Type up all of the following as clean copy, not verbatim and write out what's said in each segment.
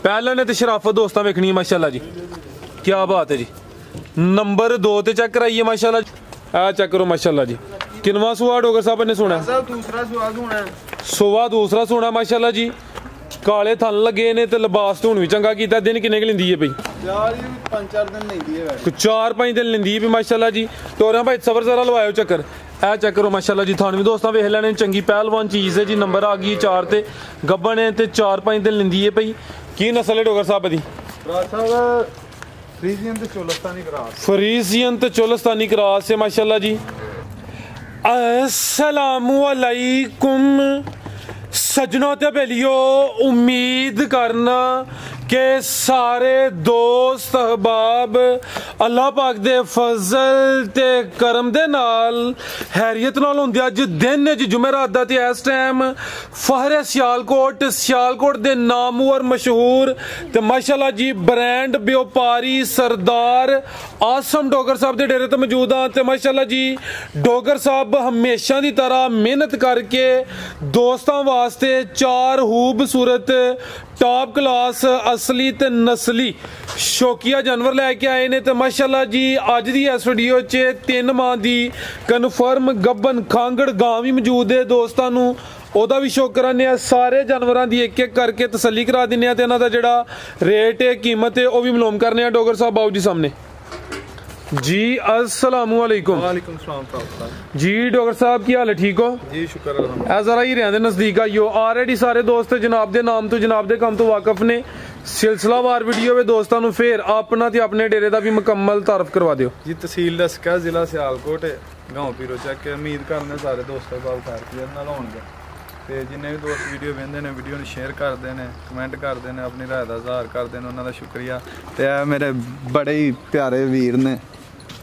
पहले ने तो शराफत दोस्तों वेखनी है माशाल्लाह जी, क्या बात है जी। नंबर 2 ते चेक कराइए माशाल्लाह, आ चेक करो माशाल्लाह जी। किनवा सुआ डोगर साहब ने सुना? दूसरा सुआ सुना। सुआ दूसरा सुना माशाल्लाह जी। काले थन लगे ने ते लिबास तो हुण भी चंगा कीता। दिन किन्ने लेंदी है भाई? 4-5 दिन लेंदी है। 4-5 दिन लेंदी है माशाल्लाह जी। टोरा भाई सबर जरा लवायो चक्कर, ए चेक करो माशाल्लाह जी। थान भी दोस्तों वेख लैने चंगी पहलवान चीज़ है जी। नंबर आ गई 4 ते गब्बन है ते 4-5 दिन लेंदी है भाई। की नस्ल है डोगर साहब दी? फ्रीजियन ते चोलस्तानी क्रॉस। फ्रीजियन ते चोलस्तानी क्रॉस है माशाल्लाह जी। अस्सलामु अलैकुम सजनों ते बेलियो, उम्मीद करना के सारे दोस्त अहबाब अल्लाह पाक दे फजल ते करम दे नाल हैरियत नाल होंदे। अज दिन च जुमेरात दा ते इस टाइम फहरे सियालकोट दे नामवर मशहूर ते माशाल्लाह जी ब्रांड व्यापारी सरदार आसम डोगर साहब दे डेरे ते मौजूद हाँ। ते माशाल्लाह जी डोगर साहब हमेशा दी तरह मेहनत करके दोस्तां वास्ते 4 खूबसूरत टॉप क्लास असली ते नस्ली शौकिया जानवर लैके आए ने। ते माशाल्लाह जी अज दी इस वीडियो च 3 माह दी कन्फर्म गब्बन खांगड़ गां भी मौजूद है। दोस्तां नूं ओदा भी शौक कराने। सारे जानवरां दी एक एक करके तसल्ली करा दिन्ने ते इन्हां दा जेहड़ा रेट है कीमत है वह भी मालूम करने। डोगर साहब आओ जी सामने जी। अस्सलामु अलैकुम। वालेकुम सलाम जी। डोगर साहब की हाल है? ठीक हो जी? शुक्र अल्हम्दुलिल्लाह। जरा ही रहने नजदीक आइयो। ऑलरेडी सारे दोस्त जनाब दे नाम तो जनाब दे काम तो वाकफ ने। सिलसिलावार वीडियो में दोस्तों नूं फिर अपना ते अपने डेरे दा भी मुकम्मल तारफ करवा दियो जी। तहसील डस्का जिला सियालकोट गांव पीरो चक। उम्मीद करने सारे दोस्तों बाब खैर नाल होणगे ते जिन्ने भी दोस्त वीडियो वेंदे ने वीडियो नूं शेयर करदे ने, कमेंट करदे ने, अपनी राय दा इज़हार करदे ने, उन्हां दा शुक्रिया। ते मेरे बड़े ही प्यारे वीर ने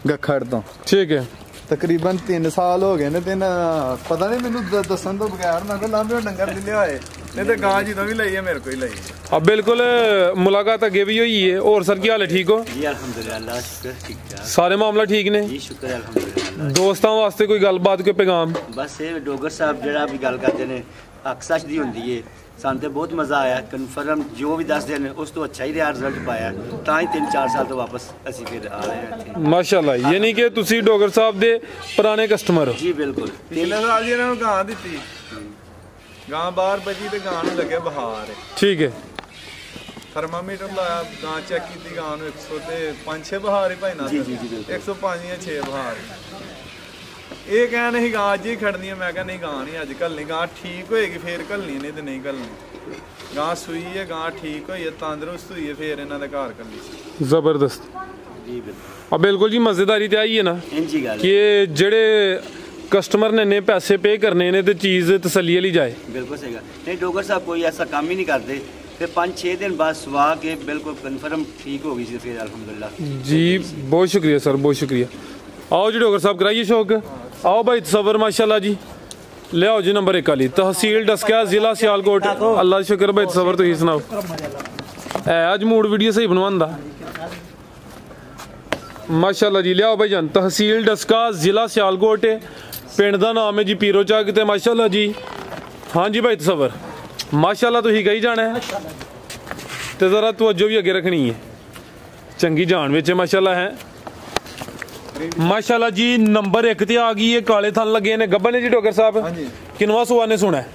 गखड़ तो, ठीक है, तकरीबन 3 साल हो गए ने। पता नहीं मैनू दसन तो बगैर मैं तो लांबे डंगर दिले होए नहीं तो गां जी तो भी लई है, मेरे को ही लई है। अब बिल्कुल मुलाकात अगे भी हुई है। और सर की हाल है? ठीक हो जी? अल्हम्दुलिल्लाह शुक्र ठीक ठाक। सारे मामला ठीक ने जी? शुक्र अल्हम्दुलिल्लाह। दोस्तों वास्ते कोई गलबात कोई पैगाम? बस ये डोगर साहब जरा भी गल करते हैं हक सच दी होंदी है। ਸਾਨੂੰ ਤੇ ਬਹੁਤ ਮਜ਼ਾ ਆਇਆ। ਕਨਫਰਮ ਜੋ ਵੀ ਦੱਸਦੇ ਨੇ ਉਸ ਤੋਂ ਅੱਛਾ ਹੀ ਰਿਹਾ ਰਿਜ਼ਲਟ ਪਾਇਆ, ਤਾਂ ਹੀ 3-4 ਸਾਲ ਤੋਂ ਵਾਪਸ ਅਸੀਂ ਫਿਰ ਆ ਰਹੇ ਹਾਂ ਇੱਥੇ। ਮਾਸ਼ਾਅੱਲਾ। ਯਾਨੀ ਕਿ ਤੁਸੀਂ ਡੋਗਰ ਸਾਹਿਬ ਦੇ ਪੁਰਾਣੇ ਕਸਟਮਰ ਹੋ? ਜੀ ਬਿਲਕੁਲ। ਪਿਛਲੇ ਸਾਲ ਜੀ ਇਹਨਾਂ ਨੂੰ ਗਾਂ ਦਿੱਤੀ, ਗਾਂ ਬਾਹਰ ਬਚੀ ਤੇ ਗਾਂ ਨੂੰ ਲੱਗਿਆ ਬੁਖਾਰ। ਠੀਕ ਹੈ। ਥਰਮਾਮੀਟਰ ਲਾਇਆ, ਗਾਂ ਚੈੱਕ ਕੀਤੀ, ਗਾਂ ਨੂੰ 100 ਤੇ 5-6 ਬੁਖਾਰ ਹੀ ਭਾਈ ਨਾ। ਜੀ ਜੀ ਜੀ 105 ਜਾਂ 6 ਬੁਖਾਰ। ਇਹ ਕਹਿਣ ਅਸੀਂ ਗਾਂ ਅੱਜ ਹੀ ਖੜਨੀ ਹੈ। ਮੈਂ ਕਿਹਾ ਨਹੀਂ, ਗਾਂ ਨਹੀਂ ਅੱਜ ਘੱਲਣੀ, ਗਾਂ ਠੀਕ ਹੋਏਗੀ ਫੇਰ ਘੱਲਣੀ, ਨਹੀਂ ਤੇ ਨਹੀਂ ਘੱਲਣੀ। ਗਾਂ ਸੂਈ ਹੈ, ਗਾਂ ਠੀਕ ਹੋਈ ਹੈ, ਤੰਦਰੁਸਤ ਹੋਈ ਹੈ, ਫੇਰ ਇਹਨਾਂ ਦੇ ਘਰ ਘੱਲੀ। ਜ਼ਬਰਦस्त ਜੀ ਬਿਲਕੁਲ। अब बिल्कुल जी मज़ेदारी तो आई है ना इंजी गल कि जेड़े कस्टमर ने पैसे पे करने ने तो चीज़ तसल्ली वाली जाए। बिल्कुल सही गल। नहीं डोगर साहब कोई ऐसा काम ही नहीं करते। फिर 5-6 दिन बाद सुहा के बिल्कुल कन्फर्म ठीक हो गई थी फिर अल्हम्दुलिल्लाह। जी बहुत शुक्रिया सर, बहुत शुक्रिया। आओ जी डोगर साहब कराइए शौक। आओ भाई तसव्वुर माशाल्लाह जी। ले आओ जी नंबर 1 वाली तहसील डस्का जिला सियालकोट। अल्लाह शुक्र भाई तसव्वुर तुसीं सुनाओ। अज मूड वीडियो सही बनवांदा माशाल्लाह जी। लियाओ भाई जान तहसील डस्का जिला सियालकोट पिंड का नाम है जी पीरो चक। ते माशाल्लाह जी हाँ जी भाई तसव्वुर माशाल्लाह तुसीं कही जाना है तो ज़रा तवज्जो भी अगे रखनी है। चंगी जान विच माशाल्लाह है। माशाल्लाह जी नंबर 1 ते आ गई है। काले थन लगे ने गब्बन जी डोगर साहब। किनवा सुआ ने सुना है?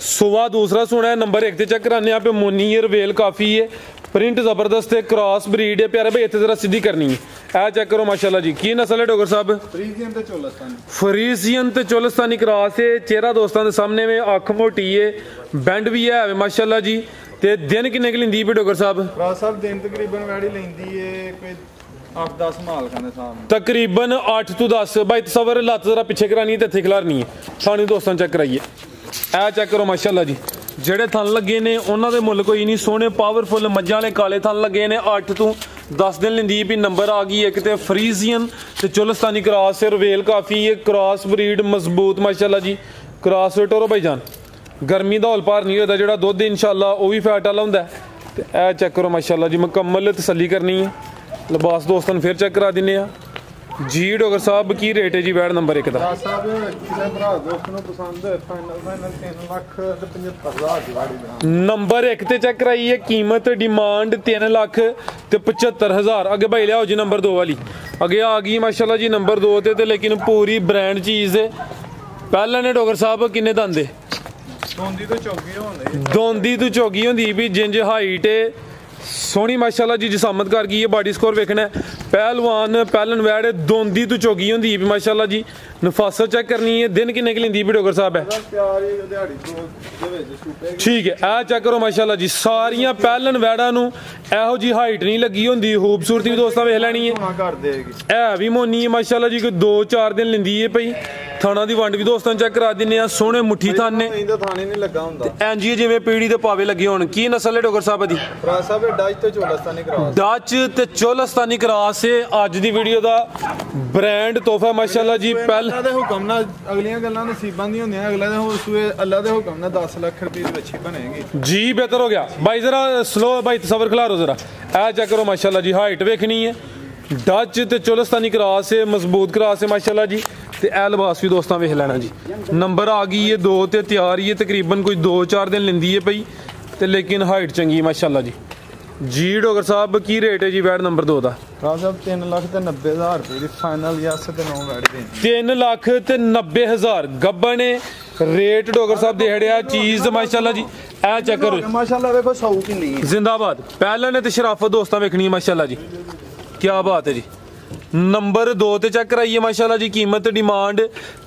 सुआ दूसरा सुना है। नंबर 1 ते चेक कराने पे मोनियर वेल काफ़ी है, प्रिंट जबरदस्त है, क्रॉस ब्रीड है। प्यारे भाई इतने जरा सीधी करनी है। ए चेक करो माशाल्लाह जी। की नस्ल है डोगर साहब? फ्रीजियन ते चोलस्तानी। फ्रीजियन ते चोलस्तानी क्रॉस है। चेहरा दोस्तों के सामने में अख मोटी है, बैंड भी है माशाल्लाह जी। ते दिन किन्ने की लेंदी पे डोगर साहब? दिन तकरीबन वैड़ी लेंदी है कोई 8-10 मालकां दे सामने। तकरीबन 8 तो 10 भाई तसव्वुर लत्त जरा पीछे करानी है ते खिलारनी है। सानू दोस्तों चेक कराइए। ए चेक करो माशाल्लाह जी। ਜਿਹੜੇ ਥਣ ਲੱਗੇ ਨੇ ਉਹਨਾਂ ਦੇ ਮੁੱਲ ਕੋਈ ਨਹੀਂ, ਸੋਹਣੇ ਪਾਵਰਫੁਲ ਮੱਝਾਂ ਵਾਲੇ ਕਾਲੇ ਥਣ ਲੱਗੇ ਨੇ। 8 ਤੋਂ 10 ਦਿਨ ਲੈਂਦੀ ਵੀ ਨੰਬਰ ਆ ਗਈ ਇੱਕ ਤੇ ਫਰੀਜ਼ੀਅਨ ਤੇ ਚੋਲਸਤਾਨੀ ਕ੍ਰਾਸ ਹੈ। ਰਵੇਲ ਕਾਫੀ ਹੈ, ਕ੍ਰਾਸ ਬਰੀਡ ਮਜ਼ਬੂਤ ਮਾਸ਼ਾਅੱਲਾ ਜੀ। ਕ੍ਰਾਸ ਟੋਰੋ ਭਾਈਜਾਨ ਗਰਮੀ ਦਾ ਹੌਲ ਭਾਰ ਨਹੀਂ ਹੋਦਾ, ਜਿਹੜਾ ਦੁੱਧ ਇਨਸ਼ਾਅੱਲਾ ਉਹ ਵੀ ਫੈਟ ਵਾਲਾ ਹੁੰਦਾ। ਤੇ ਇਹ ਚੈੱਕ ਕਰੋ ਮਾਸ਼ਾਅੱਲਾ ਜੀ, ਮੁਕੰਮਲ ਤਸੱਲੀ ਕਰਨੀ ਹੈ। ਲਿਬਾਸ ਦੋਸਤਾਂ ਨੂੰ ਫਿਰ ਚੈੱਕ ਕਰਾ ਦਿੰਨੇ ਆ। जी डॉक्टर साहब की रेट है जी वैट नंबर 1 का? ਸਾਹਿਬ ਕਿਸੇ ਭਰਾ ਦੋਸਤ ਨੂੰ ਪਸੰਦ ਹੈ ਫਾਈਨਲ 3,75,000 ਦੀ ਵਾੜੀ ਦਾ नंबर 1 ਤੇ ਚੈੱਕ ਕਰਾਈਏ कीमत डिमांड 3,75,000। ਅੱਗੇ ਭਾਈ ਲਿਆਓ ਜੀ ਨੰबर 2 ਵਾਲੀ। ਅੱਗੇ ਆ ਗਈ ਮਾਸ਼ਾਅੱਲਾ ਜੀ ਨੰबर 2 ਤੇ ਲੇਕਿਨ ਪੂਰੀ ਬ੍ਰਾਂਡ ਚੀਜ਼ ਹੈ। ਪਹਿਲਾਂ ਨੇ ਡਾਕਟਰ ਸਾਹਿਬ ਕਿੰਨੇ ਦੰਦ? ਦੋਂਦੀ ਤੋਂ ਚੌਗੀ ਹੁੰਦੀ ਦੋਂਦੀ ਤੋਂ ਚੌਗੀ ਹੁੰਦੀ ਵੀ ਜਿੰਜ ਹਾਈਟ ਹੈ सोहनी माशाल्लाह जी जिसामत कर गई है। बॉडी स्कोर वेखना है पहलवान पहलन वैड दोंदी तो चौगी होंगी भी माशाल्लाह जी। नफासत चेक करनी है दिन किन्ने की लेंदी भी डॉक्टर साहब है? ठीक है ए चेक करो माशाल्लाह जी सारियां पहलन वैडा नूं एहो जी हाइट नहीं लगी होंदी। खूबसूरती भी दोस्तों वेख लैनी है है भी मोनी है माशाल्लाह जी। कोई 2-4 दिन लेंदी है पई। थाना दी वंड भी दोस्तों चेक करा दिन्ने आ। सोहने मुट्ठी थाने इंज जिवें पीड़ी दे पावे लगे होण। की नस्ल है डॉक्टर साहब दी? डच ते चोलस्तानी क्रॉस है। अज दी वीडियो दा ब्रांड तोहफा माशाल्लाह जी। अल्लाह दे हुक्म नाल अगलियां गल्लां नसीबां दी होंदियां। अल्लाह दे हुक्म नाल 10 लाख रुपए दी अच्छी बनेगी जी। बेहतर हो गया भाई जरा स्लो भाई तसव्वुर खिलारो जरा। ए चेक करो माशाल्लाह जी हाइट वेखनी है। डच ते चोलस्तानी क्रॉस है मजबूत क्रॉस है माशाल्लाह जी। ते ए लिबास भी दोस्तों वेख लेना जी। नंबर आ गई है 2 ते तैयार ही है तकरीबन कोई 2-4 दिन लेंदी है पई ते लेकिन हाइट चंगी माशाल्लाह जी। जी डॉक्टर साहब की रेट है जी वैट नंबर 2 का? साहब 3,90,000 रुपए दी फाइनल यस ते 9 वैट दी 3,90,000 गब्बा ने रेट डॉक्टर साहब दे हड़िया चीज माशाल्लाह जी। ए चेक करो माशाल्लाह देखो 100 किन्नी है जिंदाबाद। पहले ने ते शराफत दोस्तों वेखनी है माशाल्लाह जी। क्या बात है जी। नंबर 2 ते चेक कराइए माशाल्लाह जी। कीमत डिमांड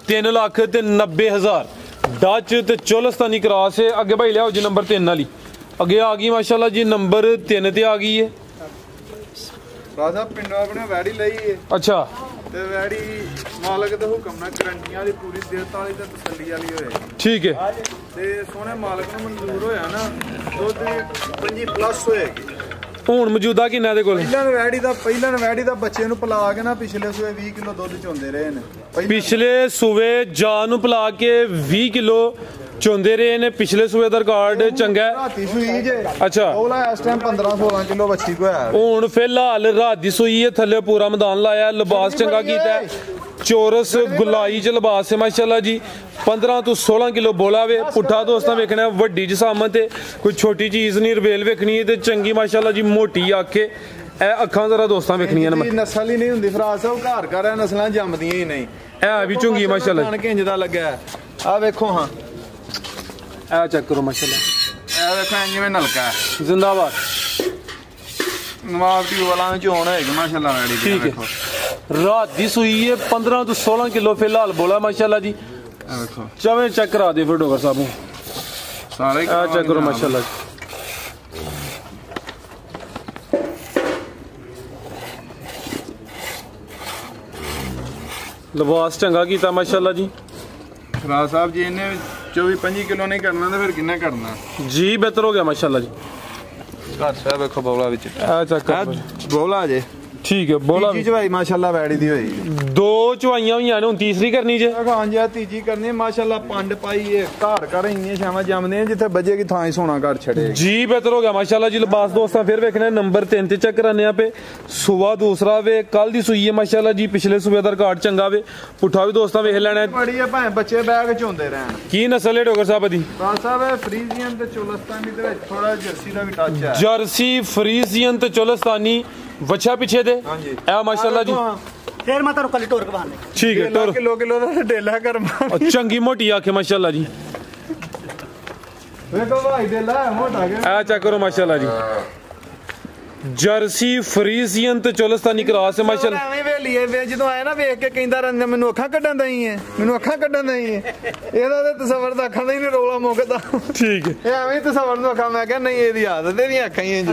3,90,000 डच ते चोलस्तानी क्रॉस है। अगे भाई लियाओ जी नंबर 3 वाली। अगे आ गई माशाल्लाह जी नंबर 3 ते आ गई है। राजा पिंडों अपने वैड़ी लई है। अच्छा ते वैड़ी मालक दे हुक्म नाल गारंटियां दी पूरी सेहत वाली ते तसल्ली वाली होए। ठीक है ते सोहने मालक नूं मंजूर होया ना दुध 25 प्लस होएगी। ਹੁਣ ਮੌਜੂਦਾ ਕਿੰਨਾ ਦੇ ਕੋਲ? ਪਹਿਲਾਂ ਵੈੜੀ ਦਾ ਬੱਚੇ ਨੂੰ ਪਲਾ ਕੇ ਨਾ ਪਿਛਲੇ ਸੂਏ 20 ਕਿਲੋ ਦੁੱਧ ਚੋਂਦੇ ਰਹੇ ਨੇ। ਪਿਛਲੇ ਸੂਏ ਜਾਨ ਨੂੰ ਪਲਾ ਕੇ 20 ਕਿਲੋ ਚੋਂਦੇ ਰਹੇ ਨੇ। ਪਿਛਲੇ ਸੂਏ ਦਾ ਰਿਕਾਰਡ ਚੰਗਾ ਹੈ। ਰਾਤੀ ਸੂਈ ਜੇ ਅੱਛਾ ਉਹਲਾ ਇਸ ਟਾਈਮ 15-16 ਕਿਲੋ ਬੱਚੀ ਕੋ ਹੈ। ਹੁਣ ਫਿਲਹਾਲ ਰਾਤ ਦੀ ਸੂਈ ਹੈ। ਥੱਲੇ ਪੂਰਾ ਮੈਦਾਨ ਲਾਇਆ ਲਿਬਾਸ ਚੰਗਾ ਕੀਤਾ ਹੈ। चोरस गुलाई च लिबास है माशाल्लाह जी। 15 तो 16 किलो बोला वे। पुट्ठा दोस्तों वेखना वड्डी जिसामत है कोई छोटी चीज़ नहीं। रवेल वेखनी है तो चंगी माशाल्लाह जी मोटी आखे ए अखां जरा दोस्तों वेखनी है। नस्ल ही नहीं हुंदी फराज साहब घर नस्लां जमदियां ही नहीं। ए भी चुंगी माशाल्लाह किंज दा लगा है। आ वेखो हां ए चेक करो माशाल्लाह। ए देखो जिवें नलका है। जिंदाबाद नवाब दी वाला चोण होएगी माशाल्लाह वैड़ी दी। ठीक है रात दी सुई है 15 तो 16 किलो फिलहाल बोला माशाल्लाह जी। चवें चेक करा दे फिर डॉक्टर साहब सारे चेक करो माशाल्लाह जी। लिबास चंगा कीता माशाल्लाह जी। राज साहब जी इन्हें 24-25 किलो नहीं करना तो फिर किन्ना करना जी। बेहतर हो गया माशाल्लाह जी। घर साहब देखो बौला विच चेक कर बौला जे। ठीक है बोला तीजी चवाई माशाल्लाह वैड़ी दी होई। 2 चवाइयां हुई ने। तीसरी करनी जे? हां जी तीजी करनी है माशाल्लाह। पंड पाई है घर इन्नी शामा जमदे हैं जिथे बजेगी थां ही सोना घर छड़े जी। बेहतर हो गया माशाल्लाह जी। लिबास दोस्तों फिर वेखना नंबर 3 ते चेक कराने पे। सुबह दूसरा वे कल दी सुई है माशाल्लाह जी। पिछले सुबह दा रिकॉर्ड चंगा वे। पुट्ठा भी दोस्तों वेख लेना बड़ी है भाए बच्चे बैग चोंदे रहन। की नस्ल है डॉक्टर साहब दी? राज साहब फ्रीजियन ते चोलस्तानी दे विच थोड़ा जर्सी दा भी टच है। जर्सी फ्रीजियन ते चोलस्तानी वच्छा पीछे दे ए माशाल्लाह जी। फिर माता रुकली टोर के बहाने ठीक है टोर किलो दा डेला कर चंगी मोटी आखे माशाल्लाह जी। देखो भाई डेला मोटा के ए चेक करो माशाल्लाह जी। जर्सी फ्रीजियन ते चोलस्तानी क्रॉस है माशाल्लाह। ਐਵੇਂ ਵੇਲੀਏ ਵੇ ਜਦੋਂ ਆਇਆ ਨਾ ਵੇਖ ਕੇ ਕਹਿੰਦਾ ਰਹਿੰਦਾ ਮੈਨੂੰ ਅੱਖਾਂ ਕੱਢਣ ਦਈ ਹੈ ਮੈਨੂੰ ਅੱਖਾਂ ਕੱਢਣ ਦਈ ਹੈ। ਇਹਦਾ ਤੇ ਤਸਵਰ ਦਾ ਅੱਖਾਂ ਦਾ ਹੀ ਨਹੀਂ ਰੋਲਾ ਮੁੱਕਦਾ। ठीक है ਇਹ ਐਵੇਂ ਤਸਵਰ ਨੂੰ ਅੱਖਾਂ ਮੈਂ ਕਿਹਾ ਨਹੀਂ ਇਹਦੀ ਆਦਤ ਇਹਦੀਆਂ ਅੱਖਾਂ ਹੀ ਇੰਜ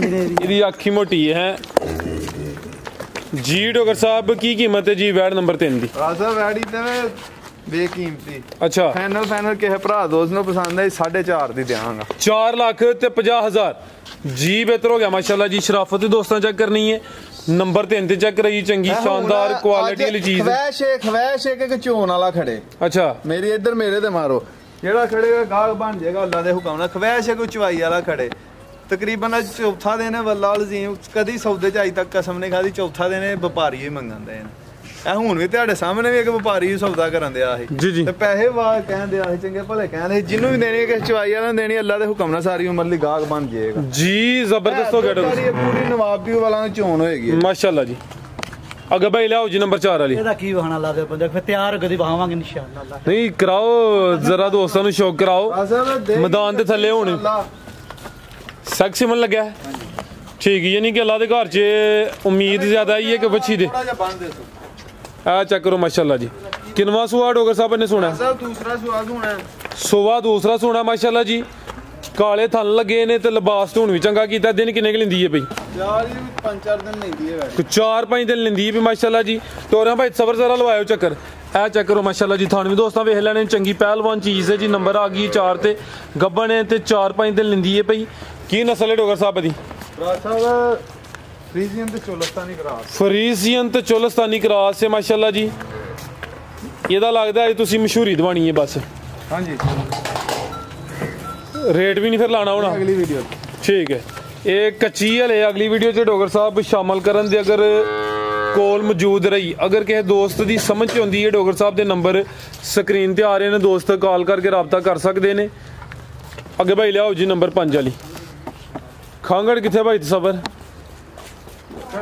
ਇਹਦੀ ਅੱਖੀ ਮੋਟੀ ਹੈ जी। डॉक्टर साहब की कीमत है जी वैट नंबर 3 दी? ਰਾਜਾ ਵੈੜੀ ਤੇ ਬੇਕੀਮਤੀ अच्छा ਫਾਈਨਲ ਕਿਸੇ ਭਰਾ ਦੋਸਤ ਨੂੰ ਪਸੰਦ ਹੈ 4.5 ਦੀ ਦੇਵਾਂਗਾ। 4,50,000 जी। बेहतर हो गया माशाल्लाह जी। शराफत दोस्तों चेक करनी है। नंबर 3 ते चेक कराइए चंगी शानदार क्वालिटी वाली चीज। खवैश एक चोन वाला खड़े। अच्छा मेरी इधर मेरे ते मारो जेड़ा खड़ेगा गाहक बन जाएगा अल्लाह दे हुक्म नाल। खवैश एक चवाई वाला खड़े तकरीबन चौथा दिन है वल्लाह अज़ीम कदी सौदे च अज तक कसम नहीं खादी। चौथा दिन व्यापारी ही मंगन दे ਇਹ ਹੁਣ ਵੀ ਤੁਹਾਡੇ ਸਾਹਮਣੇ ਵੀ ਇੱਕ ਵਪਾਰੀ ਸੌਦਾ ਕਰਨ ਦਿਆ ਸੀ ਜੀ ਜੀ ਤੇ ਪੈਸੇ ਵਾ ਕਹਿੰਦੇ ਆ ਚੰਗੇ ਭਲੇ ਕਹਿੰਦੇ ਜਿਹਨੂੰ ਵੀ ਦੇਣੀ ਕਿਸੇ ਚਵਾਈ ਵਾਲਾ ਨੂੰ ਦੇਣੀ ਅੱਲਾ ਦੇ ਹੁਕਮ ਨਾਲ ਸਾਰੀ ਉਮਰ ਲਈ ਗਾਹਕ ਬਣ ਜਾਏਗਾ ਜੀ ਜ਼ਬਰਦਸਤ ਹੋ ਗਿਆ ਡਾਕਟਰ ਇਹ ਪੂਰੀ ਨਵਾਬੀ ਵਾਲਾ ਨੂੰ ਚੋਣ ਹੋਏਗੀ ਮਾਸ਼ਾਅੱਲਾ ਜੀ ਅੱਗੇ ਭਾਈ ਲਿਆਓ ਜੀ ਨੰਬਰ 4 ਵਾਲੀ ਇਹਦਾ ਕੀ ਬਹਾਨਾ ਲਾ ਦੇ ਬੰਦੇ ਫਿਰ ਤਿਆਰ ਹੋ ਕੇ ਬਹਾਵਾਂਗੇ ਇਨਸ਼ਾਅੱਲਾ ਅੱਲਾ ਨਹੀਂ ਕਰਾਓ ਜ਼ਰਾ ਦੋਸਤਾਂ ਨੂੰ ਸ਼ੌਕ ਕਰਾਓ ਮੈਦਾਨ ਦੇ ਥੱਲੇ ਹੋਣ ਸੈਕਸੀ ਮਨ ਲੱਗਿਆ ਠੀਕ ਹੈ ਯਾਨੀ ਕਿ ਅੱਲਾ ਦੇ ਘਰ 'ਚ ਉਮੀਦ ਜ਼ਿਆਦਾ ਹੀ ਹੈ ਕਿ ਬੱਚੀ ਦੇ ਥੋੜਾ ਜਿਹਾ ਬੰਦ ਦੇ ਆ ਚੈੱਕ ਕਰੋ ਮਾਸ਼ਾਅੱਲਾ ਜੀ ਕਿਨਵਾ ਸੁਆ ਡੋਗਰ ਸਾਹਿਬ ਨੇ ਸੁਣਾ ਸਾਹਿਬ ਦੂਸਰਾ ਸਵਾਦ ਹੋਣਾ ਸੁਆ ਦੂਸਰਾ ਸੁਣਾ ਮਾਸ਼ਾਅੱਲਾ ਜੀ ਕਾਲੇ ਥਣ ਲੱਗੇ ਨੇ ਤੇ ਲਿਬਾਸ ਧੋਣ ਵੀ ਚੰਗਾ ਕੀਤਾ ਦਿਨ ਕਿੰਨੇ ਕੁ ਲੈਂਦੀ ਹੈ ਬਈ ਯਾਰ ਇਹ 5-4 ਦਿਨ ਲੈਂਦੀ ਹੈ ਕੋਈ 4-5 ਦਿਨ ਲੈਂਦੀ ਹੈ ਮਾਸ਼ਾਅੱਲਾ ਜੀ ਤੋਰਿਆਂ ਭਾਈ ਸਬਰ ਜ਼ਰਾ ਲਵਾਇਓ ਚੱਕਰ ਇਹ ਚੈੱਕ ਕਰੋ ਮਾਸ਼ਾਅੱਲਾ ਜੀ ਥਣ ਵੀ ਦੋਸਤਾਂ ਵੇਖ ਲੈਣੇ ਚੰਗੀ ਪਹਿਲਵਾਨ ਚੀਜ਼ ਹੈ ਜੀ ਨੰਬਰ ਆ ਗਈ 4 ਤੇ ਗੱਬਣ ਹੈ ਤੇ 4-5 ਦਿਨ ਲੈਂਦੀ ਹੈ ਭਈ ਕੀ ਨਸਲ ਹੈ ਡੋਗਰ ਸਾਹਿਬ ਦੀ ਰਾਜ ਸਾਹਿਬ ਫਰੀਜ਼ੀਅਨ ਤੇ ਚੋਲਸਤਾਨੀ ਕਰਾਸ ਫਰੀਜ਼ੀਅਨ ਤੇ ਚੋਲਸਤਾਨੀ ਕਰਾਸ ਹੈ ਮਾਸ਼ਾਅੱਲਾ ਜੀ ਇਹਦਾ ਲੱਗਦਾ ਹੈ ਤੁਸੀਂ ਮਸ਼ਹੂਰੀ ਦਵਾਣੀ ਹੈ ਬਸ ਹਾਂਜੀ ਰੇਟ ਵੀ ਨਹੀਂ ਫਿਰ ਲਾਣਾ ਹੋਣਾ ਅਗਲੀ ਵੀਡੀਓ ਠੀਕ ਹੈ ਇਹ ਕੱਚੀ ਹਲੇ ਅਗਲੀ ਵੀਡੀਓ 'ਚ ਡੋਗਰ ਸਾਹਿਬ ਸ਼ਾਮਲ ਕਰਨ ਦੇ ਅਗਰ ਕੋਲ ਮੌਜੂਦ ਰਹੀ ਅਗਰ ਕਿਸੇ ਦੋਸਤ ਦੀ ਸਮਝ 'ਚ ਆਉਂਦੀ ਹੈ ਡੋਗਰ ਸਾਹਿਬ ਦੇ ਨੰਬਰ ਸਕਰੀਨ ਤੇ ਆ ਰਹੇ ਨੇ ਦੋਸਤ ਕਾਲ ਕਰਕੇ ਰਾਬਤਾ ਕਰ ਸਕਦੇ ਨੇ ਅੱਗੇ ਭਾਈ ਲਿਆਓ ਜੀ ਨੰਬਰ 5 ਵਾਲੀ ਖਾਂਗੜ ਕਿੱਥੇ ਭਾਈ ਤਸਵਰ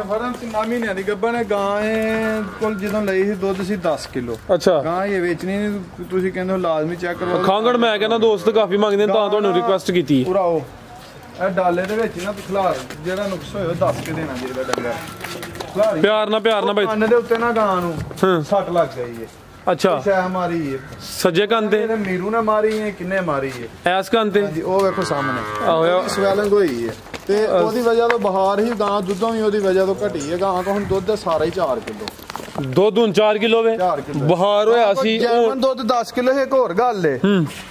ਫਰਮ 3 ਮਹੀਨਿਆਂ ਦੀ ਗੱਭਣ ਹੈ ਗਾਂ ਕੋਲ ਜਦੋਂ ਲਈ ਸੀ ਦੁੱਧ ਸੀ 10 ਕਿਲੋ ਅੱਛਾ ਗਾਂ ਇਹ ਵੇਚਣੀ ਨਹੀਂ ਤੁਸੀਂ ਕਹਿੰਦੇ ਹੋ ਲਾਜ਼ਮੀ ਚੈੱਕ ਕਰਵਾਓ ਖਾਂਗੜ ਮੈਂ ਕਹਿੰਦਾ ਦੋਸਤ ਕਾਫੀ ਮੰਗਦੇ ਨੇ ਤਾਂ ਤੁਹਾਨੂੰ ਰਿਕੁਐਸਟ ਕੀਤੀ ਹੈ ਪੂਰਾ ਉਹ ਇਹ ਡਾਲੇ ਦੇ ਵਿੱਚ ਨਾ ਖਿਲਾਰ ਜਿਹੜਾ ਨੁਕਸ ਹੋਇਆ ਉਹ ਦੱਸ ਕੇ ਦੇਣਾ ਜਿਹੜਾ ਡੰਗਰ ਖਿਲਾਰੀ ਪਿਆਰ ਨਾਲ ਭਾਈ ਕੰਨ ਦੇ ਉੱਤੇ ਨਾ ਗਾਂ ਨੂੰ ਸੱਟ ਲੱਗ ਗਈ ਹੈ ਅੱਛਾ ਸ਼ਾਹ ਮਾਰੀ ਹੈ ਸੱਜੇ ਕੰਨ ਤੇ ਇਹਨੇ ਮੀਰੂ ਨੇ ਮਾਰੀ ਹੈ ਕਿੰਨੇ ਮਾਰੀ ਹੈ ਐਸ ਕੰਨ ਤੇ ਹਾਂਜੀ ਉਹ ਵੇਖੋ ਸਾਹਮਣੇ ਆਹੋ ਸਵੈਲਿੰਗ ਹੋਈ ਹੈ ਤੇ ਉਹਦੀ ਵਜ੍ਹਾ ਤੋਂ ਬਹਾਰ ਹੀ ਗਾਂ ਦੁੱਧੋਂ ਵੀ ਉਹਦੀ ਵਜ੍ਹਾ ਤੋਂ ਘਟੀ ਹੈ ਗਾਂ ਕੋਲ ਹੁਣ ਦੁੱਧ ਸਾਰਾ ਹੀ 4 ਕਿਲੋ ਦੁੱਧ ਹੁਣ 4 ਕਿਲੋ ਵੇ 4 ਕਿਲੋ ਬਹਾਰ ਹੋਇਆ ਸੀ ਜੈਮਨ ਦੁੱਧ 10 ਕਿਲੋ ਇੱਕ ਹੋਰ ਗੱਲ ਏ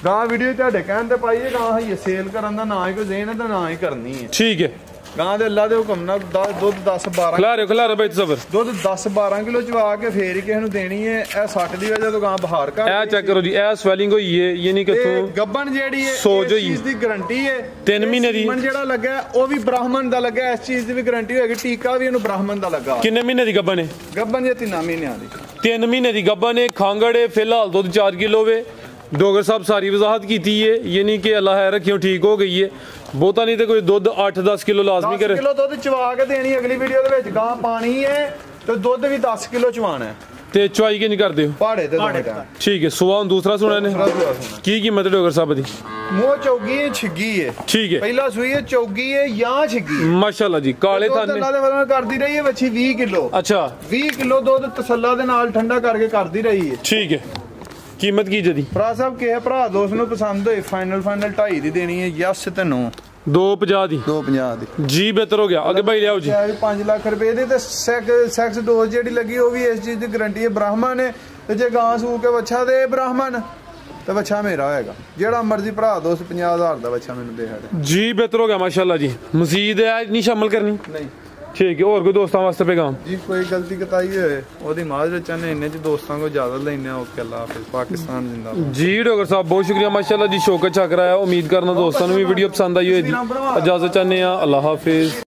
ਗਾਂ ਵੀਡੀਓ ਤੁਹਾਡੇ ਕਹਿਣ ਤੇ ਪਾਈਏ ਗਾਂ ਹੈ ਸੇਲ ਕਰਨ ਦਾ ਨਾ ਹੀ ਕੋਈ ਦੇਣ ਤਾਂ ਨਾ ਹੀ ਕਰਨੀ ਹੈ ਠੀਕ ਹੈ ਗਾਂ ਦੇ ਅੱਲਾ ਦੇ ਹੁਕਮ ਨਾਲ ਦੁੱਧ 10 12 ਖਿਲਾਰੇ ਭਾਈ ਤਸਵਰ ਦੁੱਧ 10 12 ਕਿਲੋ ਚਵਾ ਕੇ ਫੇਰ ਹੀ ਕਿਸੇ ਨੂੰ ਦੇਣੀ ਹੈ ਇਹ 60 ਦੀ ਵਜ੍ਹਾ ਤੋਂ ਗਾਂ ਬਹਾਰ ਕਰ ਇਹ ਚੈੱਕ ਕਰੋ ਜੀ ਇਹ ਸਵੈਲਿੰਗ ਹੋਈ ਹੈ ਯਾਨੀ ਕਿ ਤੋਂ ਗੱਬਣ ਜਿਹੜੀ ਹੈ ਸੋਜ ਇਸ ਹੋਈ ਚੀਜ਼ ਦੀ ਗਾਰੰਟੀ ਹੈ 3 ਮਹੀਨੇ ਦੀ ਸੀਮਨ ਜਿਹੜਾ ਲੱਗਾ ਉਹ ਵੀ ਬ੍ਰਾਹਮਣ ਦਾ ਲੱਗਾ ਇਸ ਚੀਜ਼ ਦੀ ਵੀ ਗਾਰੰਟੀ ਹੋਏਗੀ ਟੀਕਾ ਵੀ ਇਹਨੂੰ ਬ੍ਰਾਹਮਣ ਦਾ ਲੱਗਾ ਕਿੰਨੇ ਮਹੀਨੇ ਦੀ ਗੱਬਨ ਹੈ ਗੱਬਣ ਇਹ 3 ਮਹੀਨਿਆਂ ਦੀ 3 ਮਹੀਨੇ ਦੀ ਗੱਬਨ ਹੈ ਖਾਂਗੜ ਹੈ ਫਿਲਹਾਲ ਦੁੱਧ 4 ਕਿਲੋ ਵੇ ਡੋਗਰ ਸਾਹਿਬ ਸਾਰੀ ਵਜ਼ਾਹਤ ਕੀਤੀ ਹੈ ਯਾਨੀ ਕਿ ਅੱਲਾਹ ਹੈ ਰੱਖਿਓ ਠੀਕ ਹੋ ਗਈ ਹੈ ਬਹੁਤਾ ਨਹੀਂ ਤੇ ਕੋਈ ਦੁੱਧ 8-10 ਕਿਲੋ ਲਾਜ਼ਮੀ ਕਰੇ 10 ਕਿਲੋ ਦੁੱਧ ਚਵਾ ਕੇ ਦੇਣੀ ਅਗਲੀ ਵੀਡੀਓ ਦੇ ਵਿੱਚ ਗਾਂ ਪਾਣੀ ਹੈ ਤੇ ਦੁੱਧ ਵੀ 10 ਕਿਲੋ ਚਵਾਣਾ ਹੈ ਤੇ ਚੁਆਈ ਕਿੰਜ ਕਰਦੇ ਹੋ ਪਹਾੜੇ ਤੇ ਦੋਨੇ ਟਾਈਮ ਠੀਕ ਹੈ ਸੁਆ ਹੁਣ ਦੂਸਰਾ ਸੁਣਾ ਨੇ ਕੀ ਕੀਮਤ ਹੈ ਡੋਗਰ ਸਾਹਿਬ ਦੀ ਮੂੰਹ ਚੌਗੀ ਹੈ ਛਿੱਗੀ ਹੈ ਠੀਕ ਹੈ ਪਹਿਲਾ ਸੂਈ ਹੈ ਚੌਗੀ ਹੈ ਜਾਂ ਛਿੱਗੀ ਮਾਸ਼ਾਅੱਲਾ ਜੀ ਕਾਲੇ ਥਾਨੇ ਅੱਲਾ ਦੇ ਵੱਲੋਂ ਕਰਦੀ ਰਹੀ ਹੈ ਬੱਚੀ 20 ਕਿਲੋ ਅੱਛਾ 20 ਕਿਲੋ ਦੁੱਧ ਤਸੱਲਾ ਦੇ ਨਾਲ ਠੰਡਾ ਕਰਕੇ ਕਰਦੀ ਰਹੀ ਹੈ ਠੀਕ ਹੈ ਕੀਮਤ ਕੀ ਜਦੀ ਭਰਾ ਸਾਹਿਬ ਕਿਸੇ ਭਰਾ ਦੋਸਤ ਨੂੰ ਪਸੰਦ ਹੋਏ ਫਾਈਨਲ 2.5 ਦੀ ਦੇਣੀ ਹੈ ਯਸ ਤੇ ਨੋ 250 ਦੀ 250 ਦੀ ਜੀ ਬਿਹਤਰ ਹੋ ਗਿਆ ਅੱਗੇ ਭਾਈ ਲਿਆਓ ਜੀ 5 ਲੱਖ ਰੁਪਏ ਦੇ ਤੇ ਸੈਕਸ ਡੋਜ਼ ਜਿਹੜੀ ਲੱਗੀ ਉਹ ਵੀ ਇਸ ਚੀਜ਼ ਦੀ ਗਾਰੰਟੀ ਹੈ ਬ੍ਰਾਹਮਣ ਹੈ ਤੇ ਜੇ ਗਾਂ ਸੂ ਕੇ ਬੱਚਾ ਦੇ ਬ੍ਰਾਹਮਣ ਤੇ ਬੱਚਾ ਮੇਰਾ ਹੋਏਗਾ ਜਿਹੜਾ ਮਰਜ਼ੀ ਭਰਾ ਦੋਸਤ 50,000 ਦਾ ਬੱਚਾ ਮੈਨੂੰ ਦੇ ਸਾਡੇ ਜੀ ਬਿਹਤਰ ਹੋ ਗਿਆ ਮਾਸ਼ਾਅੱਲਾ ਜੀ ਮਜ਼ੀਦ ਹੈ ਨਹੀਂ ਸ਼ਾਮਲ ਕਰਨੀ ਨਹੀਂ ਠੀਕ ਹੈ ਹੋਰ ਕੋਈ ਦੋਸਤਾਂ ਵਾਸਤੇ ਪੈਗਾਮ ਜੀ ਕੋਈ ਗਲਤੀ ਕਤਾਈ ਹੋਏ ਉਹਦੀ ਮਾਜ਼ਰਤ ਚਾਹਨੇ ਇੰਨੇ ਚ ਦੋਸਤਾਂ ਕੋ ਇਜਾਜ਼ਤ ਲੈਣੇ ਆ ਓਕੇ ਅੱਲਾਹ ਹਾਫਿਜ਼ ਪਾਕਿਸਤਾਨ ਜਿੰਦਾਬਾਦ ਜੀ ਡਾਕਟਰ ਸਾਹਿਬ ਬਹੁਤ ਸ਼ੁਕਰੀਆ ਮਾਸ਼ਾਅੱਲਾ ਜੀ ਸ਼ੌਕਤ ਚੱਕ ਰਿਹਾ ਉਮੀਦ ਕਰਨਾ ਦੋਸਤਾਂ ਨੂੰ ਵੀ ਵੀਡੀਓ ਪਸੰਦ ਆਈ ਹੋਏਗੀ ਇਜਾਜ਼ਤ ਚਾਹਨੇ ਆ ਅੱਲਾਹ ਹਾਫਿਜ਼